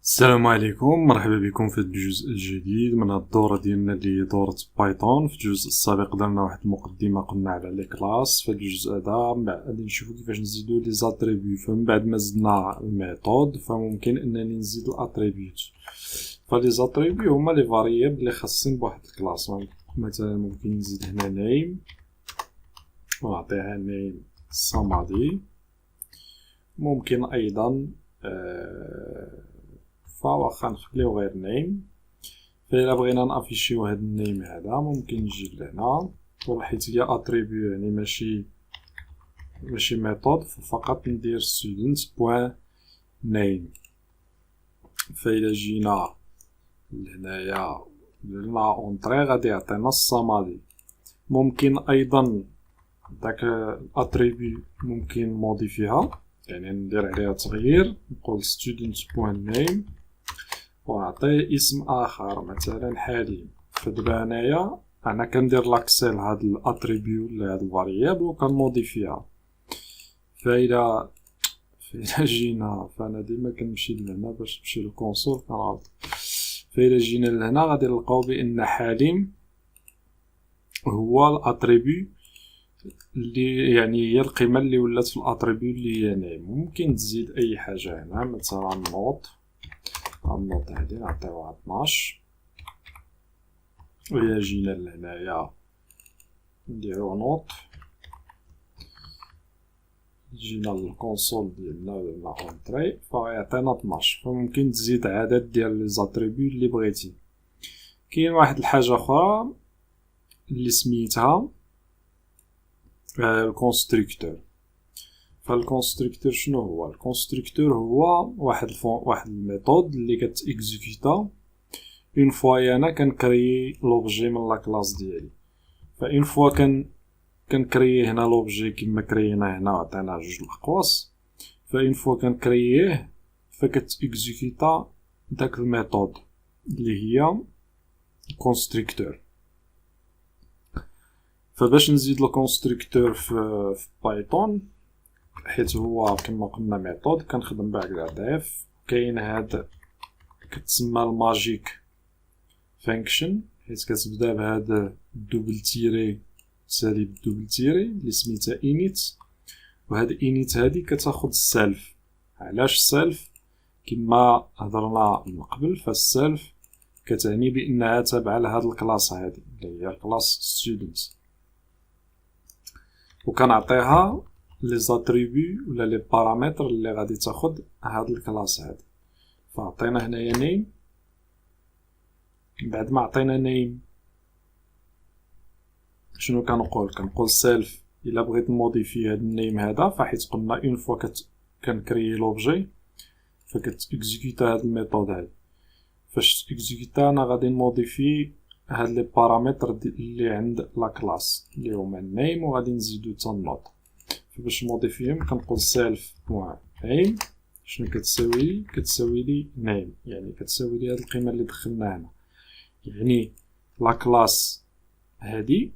السلام عليكم، مرحبا بكم في الجزء الجديد من الدورة ديالنا اللي هي دورة بايثون. في الجزء السابق درنا واحد المقدمة، قلنا على لي كلاس. في الجزء هذا من بعد غادي نشوفو كيفاش نزيدو لي زاتريبيو. فمن بعد ما زدنا الميثود فممكن انني نزيد الاتريبيوت. فلي زاتريبيو هما لي فاريابل اللي خاصين بواحد الكلاس. مثلا ممكن نزيد هنا نيم ونعطيها نيم صمدي. ممكن ايضا فواخا نخليو غير نيم. فإلا بغينا نافيشيو هاد النيم هذا ممكن نجي لهنا، وحيت هي اتريبيو يعني ماشي ميثود، فقط ندير student بوان نيم. فإلا جينا لهنايا درنا اونطري غادي يعطينا الصمدي. ممكن ايضا داك الاتريبيو ممكن موديفيها، يعني ندير عليها تغيير، نقول student بوان نيم ونعطيه اسم اخر مثلا حليم. فدابا هنايا انا كندير لاكسي لهاد الاتريبيو لهاد الفاريابل وكنموديفيها. فإلا جينا، فانا ديما كنمشي لهنا باش نمشي للكونسول كنعرض. فإلا جينا لهنا غادي نلقاو بان حليم هو الاتريبيو اللي يعني هي القيمه اللي ولات في الاتريبيو اللي هي نيم. ممكن تزيد اي حاجه هنا، مثلا نوت. النوت هادي نعطيوها 12. وإلا جينا لهنايا نديرو نوت، جينا للكونسول ديالنا درنا اونطري فيعطينا 12. فممكن تزيد عدد ديال لي زاتريبيو اللي بغيتي. كاين واحد الحاجه اخرى اللي سميتها الكونستركتور. فالكونستركتور شنو هو؟ الكونستركتور هو واحد الميثود اللي كتيكزيكوتا اون فوا انا كنكريي لوبجي من لا كلاس ديالي. فاون فوا كنكريي هنا لوبجي كما كريينا هنا، عطينا جوج الاقواس. فاون فوا كنكرييه فكتيكزيكوتا داك الميثود اللي هي كونستركتور. فباش نزيد الكونستركتور في بايثون، حيت هو كما قلنا ميثود كنخدم بها ديف، كاين هاد كتسمى الماجيك فانكشن، حيت كتبدا بهاد الدوبل تيري تسالي بالدوبل تيري اللي سميتها init. وهاد init هادي كتاخد السلف. علاش السلف؟ كما هضرنا من قبل، فالسلف كتعني بانها تابعه لهاد الكلاس هادي اللي هي الكلاس student، وكنعطيها لي زاتريبيو ولا لي بارامتر اللي غادي تاخد هاد الكلاس هادي. فعطينا هنايا نيم. بعد ما عطينا نيم شنو كنقول سيلف. الا بغيت نموديفي هاد النيم هذا، فحيت قلنا اون فوا كنكريي لوبجي فكتيكزيكوتا هاد الميثود هادي. فاش تيكزيكوتا انا غادي نموديفي هاد لي بارامتر اللي عند لا كلاس اللي هما النيم، وغادي نزيدو حتى النوت. فباش نموديفيهم كنقول سيلف بوان نيم شنو كتساوي لي نيم، يعني كتساوي لي هاد القيمه اللي دخلنا هنا. يعني لا كلاس هادي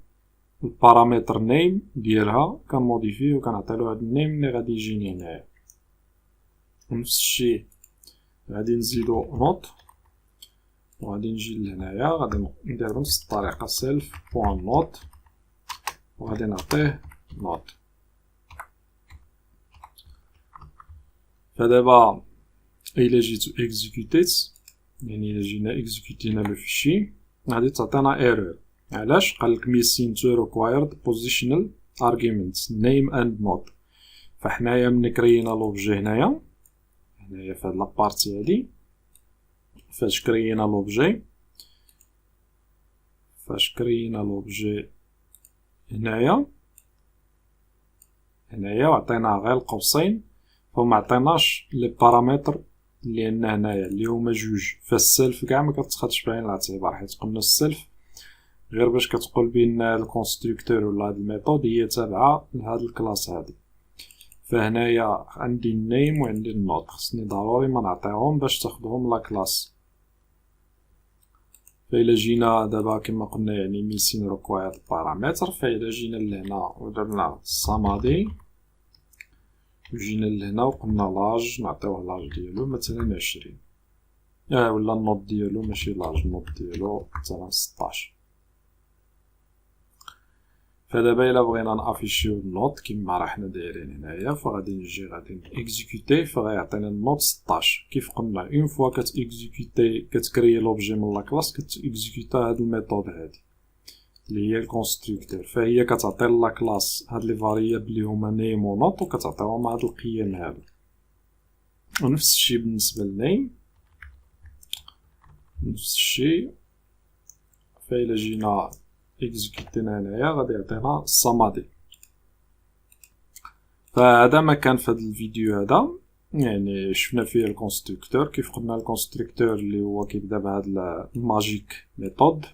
البارامتر نيم ديالها كنموديفيه وكنعطيلو هاد النيم اللي غادي يجيني هنايا. نفس الشيء غادي نزيدو نوت، وغادي نجي لهنايا غادي ندير بنفس الطريقه سيلف بوان نوت وغادي نعطيه نوت. فدابا الا جيتو اكزيكوتيت، يعني الا جينا اكزيكوتينا لو فيشي، غادي تعطينا ايرور. علاش؟ قالك missing to required positional arguments name and not. فحنايا ملي كريينا لوبجي هنايا في هاد لابارتي هادي، فاش كريينا لوبجي هنايا وعطيناه غير القوسين، فما عطيناش لي بارامتر اللي عندنا هنايا اللي هما جوج. فالسلف كاع ما كتاخدش بعين الاعتبار، حيت قلنا السلف غير باش كتقول بان الكونستركتور ولا هاد الميثود هي تابعه لهاد الكلاس هادي. فهنايا عندي النيم وعندي النوت، خصني ضروري ما نعطيهم باش تاخدهم لا كلاس. فإلا جينا دابا كما قلنا يعني missing required parameter، فإلا جينا لهنا ودرنا صمدي وجينا لهنا وقلنا لاج، نعطيوه لاج ديالو مثلا 20. ولا النوت ديالو ماشي لارج، النوت ديالو مثلا 16. فدابا الا بغينا نافيشيو النوت كيما راه حنا دايرين هنايا، فغادي نجي غادي اكزيكوتي، فغيعطينا النوت 16. كيف قلنا اون فوا كتاكزيكوتي كتكري لوبجي من لا كلاس، كتاكزيكوتا هاد الميثود هادي اللي هي الكونستركتور، فهي كتعطي لا كلاس هاد لي فاريابل اللي هما نيم و نوت وكتعطيهم هاد القيم هادو. ونفس الشيء بالنسبه لنيم، نفس الشيء. فإلا جينا اكزيكوتينا هنايا غادي يعطينا الصمادي. فهذا ما كان في هذا الفيديو هذا، يعني شفنا فيه الكونستركتور. كيف قلنا الكونستركتور اللي هو كيبدا بهاد الماجيك ميثود،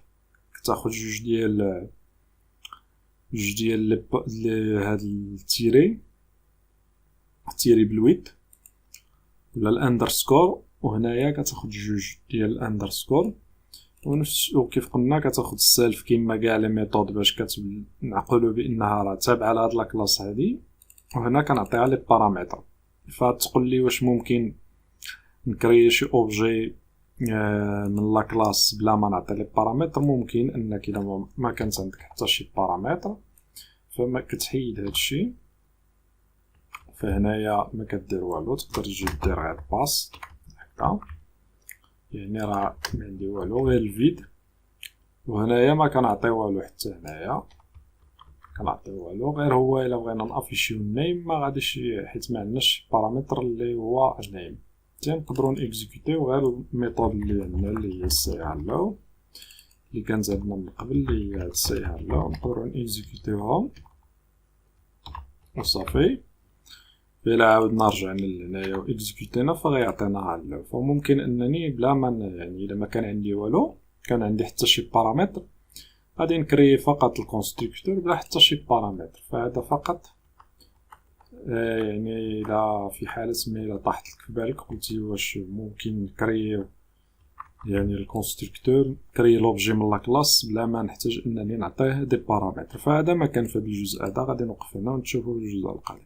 كتاخد جوج ديال هاد التيري بالويت ولا الاندرسكور، وهنايا كتاخد جوج ديال الاندرسكور. وكيف قلنا كتاخد السالف كيما كاع لي ميثود باش كنعقلوا بانها راه تابعه لهاد لا كلاس هادي، وهنا كنعطيها لي بارامتر. فتقول لي واش ممكن نكري شي اوبجي من لا كلاس بلا ما نعطي لي بارامتر؟ ممكن انك الا ما كانت عندك حتى شي بارامتر فما كتحيد هادشي. فهنايا ما كدير والو، تقدر تجي دير غير باس هكا، يعني راه ما عندي والو غير الفيد. وهنايا ما كنعطي والو، حتى هنايا كنعطي والو، غير هو الا بغينا نافيشيو النيم ما غاديش، حيت ما عندناش بارامتر اللي هو النيم. نقدروا نيكزيكوتيو غير الميثود اللي عندنا اللي هي سي هالو اللي كانت عندنا من قبل، اللي هي سي هالو. نقدروا نيكزيكوتيوها وصافي. إلا عاودنا رجعنا لهنايا و اكزيكوتينا فغيعطينا هالو. فممكن انني بلا ما يعني الا ما كان عندي والو، كان عندي حتى شي بارامتر، غادي نكري فقط الكونستركتور بلا حتى شي بارامتر. فهذا فقط يعني الا في حالة ما الا طاحت لك في بالك قلتي واش ممكن نكري يعني الكونستركتور كري لوبجي من لا كلاس بلا ما نحتاج انني نعطيه دي بارامتر. فهذا ما كان في هذا الجزء هذا. غادي نوقف هنا ونشوفوا الجزء القادم.